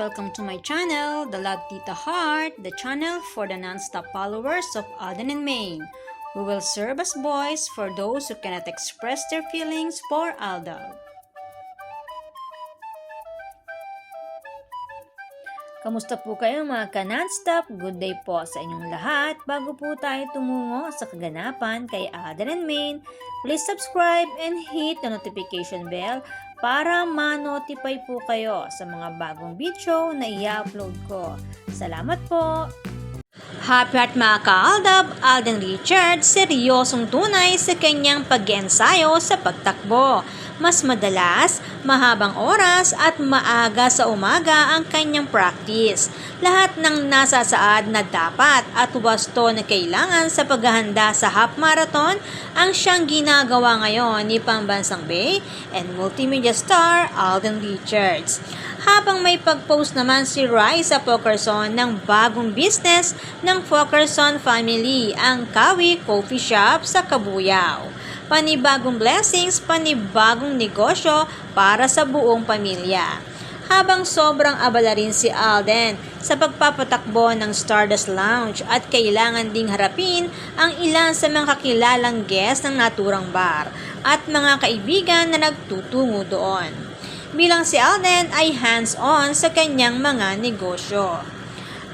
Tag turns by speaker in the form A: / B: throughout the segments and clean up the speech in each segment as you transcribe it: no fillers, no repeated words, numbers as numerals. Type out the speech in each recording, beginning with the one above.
A: welcome to my channel, The Love Tita Heart, the channel for the non-stop followers of Alden and Maine, who will serve as voice for those who cannot express their feelings for Aldab. Kamusta po kayo mga ka-non-stop? Good day po sa inyong lahat. Bago po tayo tumungo sa kaganapan kay Alden and Maine, please subscribe and hit the notification bell para ma-notify po kayo sa mga bagong video na i-upload ko. Salamat po! Happy heart mga ka-Aldab, Alden Richards seryosong tunay sa kanyang pag-ensayo sa pagtakbo. Mas madalas, mahabang oras at maaga sa umaga ang kanyang practice. Lahat ng nasasaad na dapat at wasto na kailangan sa paghahanda sa half marathon ang siyang ginagawa ngayon ni Pambansang Bay and multimedia star Alden Richards. Habang may pag-post naman si Raisa Fokerson ng bagong business ng Fokerson family, ang Kawi Coffee Shop sa Kabuyao. Panibagong blessings, panibagong negosyo para sa buong pamilya. Habang sobrang abala rin si Alden sa pagpapatakbo ng Stardust Lounge at kailangan ding harapin ang ilan sa mga kakilalang guest ng naturang bar at mga kaibigan na nagtutungo doon. Bilang si Alden ay hands-on sa kanyang mga negosyo.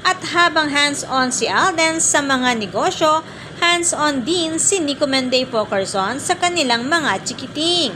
A: At habang hands-on si Alden sa mga negosyo, hands-on din si Nico Menday Fokerson sa kanilang mga chikiting.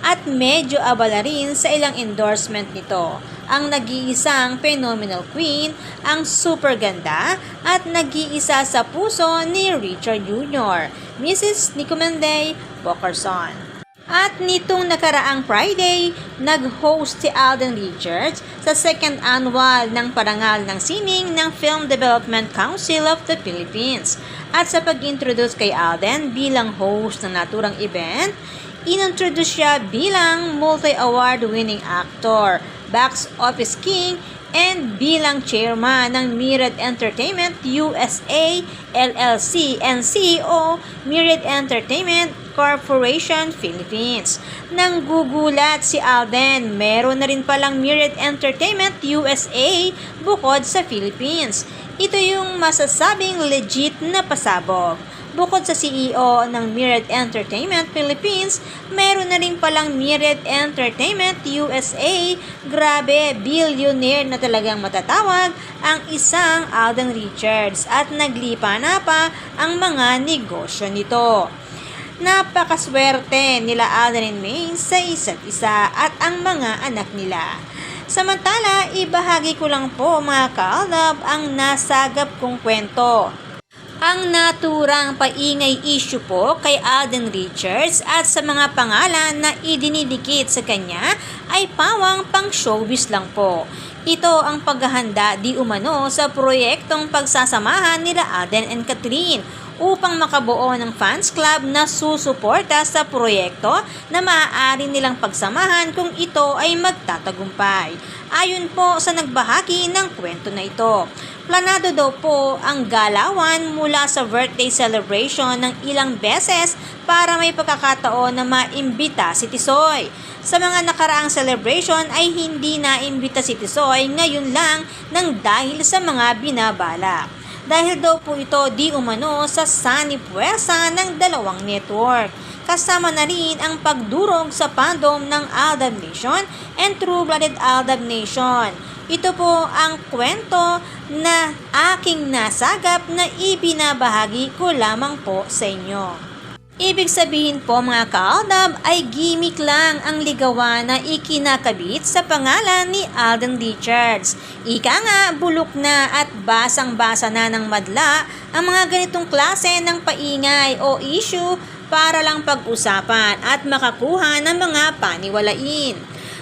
A: At medyo abala rin sa ilang endorsement nito. Ang nag-iisang phenomenal queen, ang super ganda at nag-iisa sa puso ni Richard Jr., Mrs. Nico Menday Fokerson. At nitong nakaraang Friday, nag-host si Alden Richards sa second annual ng parangal ng sining ng Film Development Council of the Philippines. At sa pag-introduce kay Alden bilang host ng naturang event, inintroduce siya bilang multi-award winning actor, box office king, and bilang chairman ng Myriad Entertainment USA LLC and CEO Myriad Entertainment Corporation Philippines. Nang gugulat si Alden, meron na rin palang Myriad Entertainment USA bukod sa Philippines. Ito yung masasabing legit na pasabog. Bukod sa CEO ng Myriad Entertainment Philippines, meron na rin palang Myriad Entertainment USA. Grabe, billionaire na talagang matatawag ang isang Alden Richards at naglipa na pa ang mga negosyo nito. Napakaswerte nila Alden and Maine sa isa't isa at ang mga anak nila. Samantala, ibahagi ko lang po mga ka-Aldab ang nasagap kong kwento. Ang naturang paingay issue po kay Alden Richards at sa mga pangalan na idinidikit sa kanya ay pawang pang showbiz lang po. Ito ang paghahanda di umano sa proyektong pagsasamahan nila Alden and Catherine upang makabuo ng fans club na susuporta sa proyekto na maaari nilang pagsamahan kung ito ay magtatagumpay. Ayon po sa nagbahagi ng kwento na ito, planado daw po ang galawan mula sa birthday celebration ng ilang beses para may pagkakataon na maimbita si Tisoy. Sa mga nakaraang celebration ay hindi naimbita si Tisoy ngayon lang nang dahil sa mga binabalak. Dahil daw po ito di umano sa sanipuwersa ng dalawang network. Kasama na rin ang pagdurog sa fandom ng Aldab Nation and True-Blooded Aldab Nation. Ito po ang kwento na aking nasagap na ibinabahagi ko lamang po sa inyo. Ibig sabihin po mga ka-Aldab ay gimmick lang ang ligawan na ikinakabit sa pangalan ni Alden Richards. Ika nga, bulok na at basang-basa na ng madla ang mga ganitong klase ng paingay o issue para lang pag-usapan at makakuha ng mga paniwalain.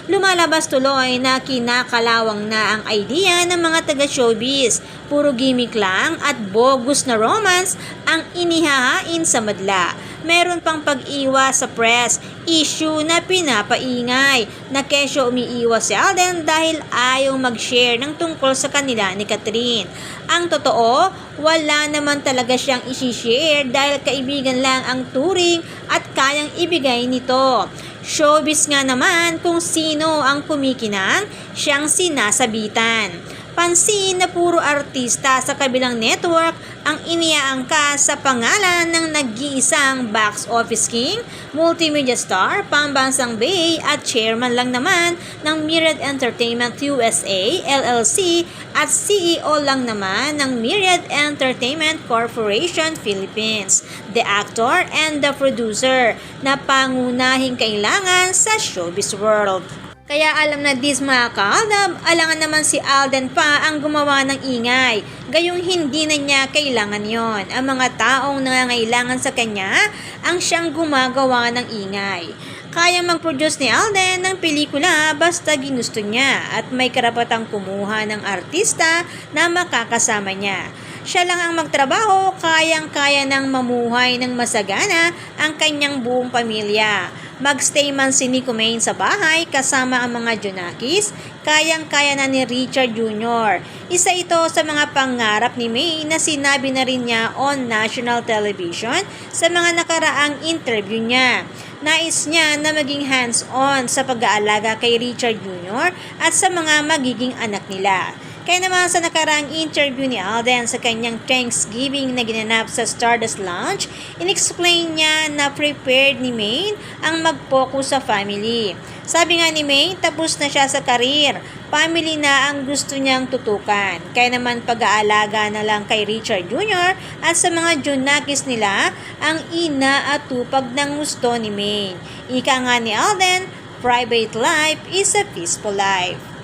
A: Lumalabas tuloy na kinakalawang na ang idea ng mga taga-showbiz. Puro gimmick lang at bogus na romance ang inihahain sa madla. Meron pang pag-iwas sa press issue na pinapaingay na kesyo umiiwas si Alden dahil ayaw mag-share ng tungkol sa kanila ni Catherine. Ang totoo, wala naman talaga siyang isi-share dahil kaibigan lang ang turing at kayang ibigay nito. Showbiz nga naman kung sino ang kumikinang, siyang sinasabitan. Pansin na puro artista sa kabilang network ang iniaangka sa pangalan ng nag-iisang box office king, multimedia star, pambansang Bay at chairman lang naman ng Myriad Entertainment USA, LLC at CEO lang naman ng Myriad Entertainment Corporation Philippines, the actor and the producer na pangunahing kailangan sa showbiz world. Kaya alam na dis mga ka-Aldab, alangan naman si Alden pa ang gumawa ng ingay. Gayong hindi na niya kailangan yon. Ang mga taong nangangailangan sa kanya ang siyang gumagawa ng ingay. Kaya mag-produce ni Alden ng pelikula basta ginusto niya at may karapatang kumuha ng artista na makakasama niya. Siya lang ang magtrabaho, kayang-kaya ng mamuhay ng masagana ang kanyang buong pamilya. Magstay man si Nico Maine sa bahay kasama ang mga Junakis, kayang-kaya na ni Richard Jr. Isa ito sa mga pangarap ni Maine na sinabi na rin niya on national television sa mga nakaraang interview niya. Nais niya na maging hands-on sa pag-aalaga kay Richard Jr. at sa mga magiging anak nila. Kaya naman sa nakaraang interview ni Alden sa kanyang Thanksgiving na ginanap sa Stardust Lounge, inexplain niya na prepared ni Maine ang mag-focus sa family. Sabi nga ni Maine, tapos na siya sa karir. Family na ang gusto niyang tutukan. Kaya naman pag-aalaga na lang kay Richard Jr. at sa mga Junakis nila ang ina at tupag ng gusto ni Maine. Ika nga ni Alden, private life is a peaceful life.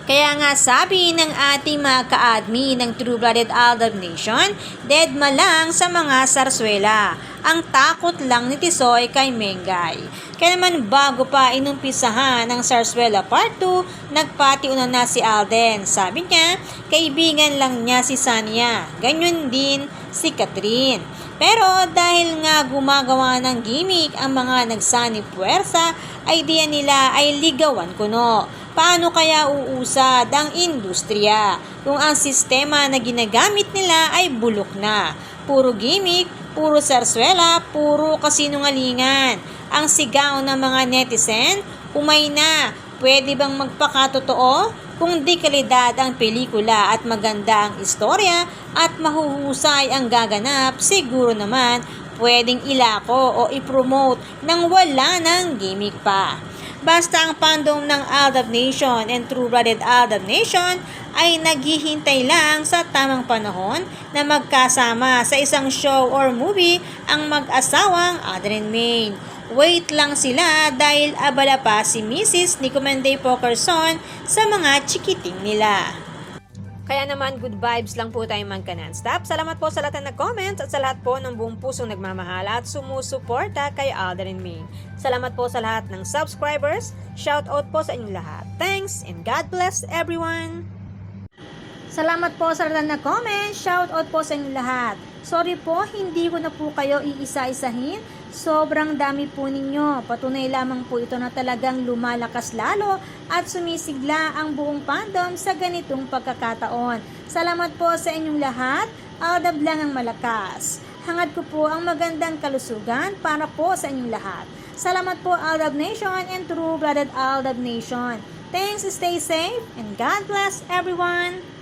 A: Kaya nga sabi ng ating mga ka-admin ng True-Blooded Aldab Nation, deadma lang sa mga sarswela. Ang takot lang ni Tisoy kay Mengay. Kaya naman bago pa inumpisahan ng Sarswela Part 2, nagpatiunan na si Alden. Sabi niya, kaibigan lang niya si Sania. Ganyan din si Catherine. Pero dahil nga gumagawa ng gimmick ang mga nagsani puwersa, idea nila ay ligawan kuno. Paano kaya uusad ang industriya kung ang sistema na ginagamit nila ay bulok na? Puro gimmick, puro sarswela, puro kasinungalingan. Ang sigaw ng mga netizen, umay na, pwede bang magpakatotoo? Kung di kalidad ang pelikula at maganda ang istorya at mahuhusay ang gaganap, siguro naman pwedeng ilako o ipromote nang wala ng gimmick pa. Basta ang fandom ng Aldab Nation and True-Blooded Aldab Nation ay naghihintay lang sa tamang panahon na magkasama sa isang show or movie ang mag-asawang Alden and Maine. Wait lang sila dahil abala pa si Mrs. Nico Menday Pokerson sa mga chikiting nila. Kaya naman, good vibes lang po tayo magka-non-stop. Salamat po sa lahat na nag-comments at sa lahat po ng buong pusong nagmamahal at sumusuporta kay Alden and Maine. Salamat po sa lahat ng subscribers. Shout out po sa inyong lahat. Thanks and God bless everyone! Salamat po sa lahat na comment. Shout out po sa inyong lahat. Sorry po, hindi ko na po kayo iisa-isahin. Sobrang dami po ninyo. Patunay lamang po ito na talagang lumalakas lalo at sumisigla ang buong fandom sa ganitong pagkakataon. Salamat po sa inyong lahat. Aldab lang ang malakas. Hangad ko po ang magandang kalusugan para po sa inyong lahat. Salamat po Aldab Nation and True-Blooded Aldab Nation. Thanks, stay safe, and God bless everyone!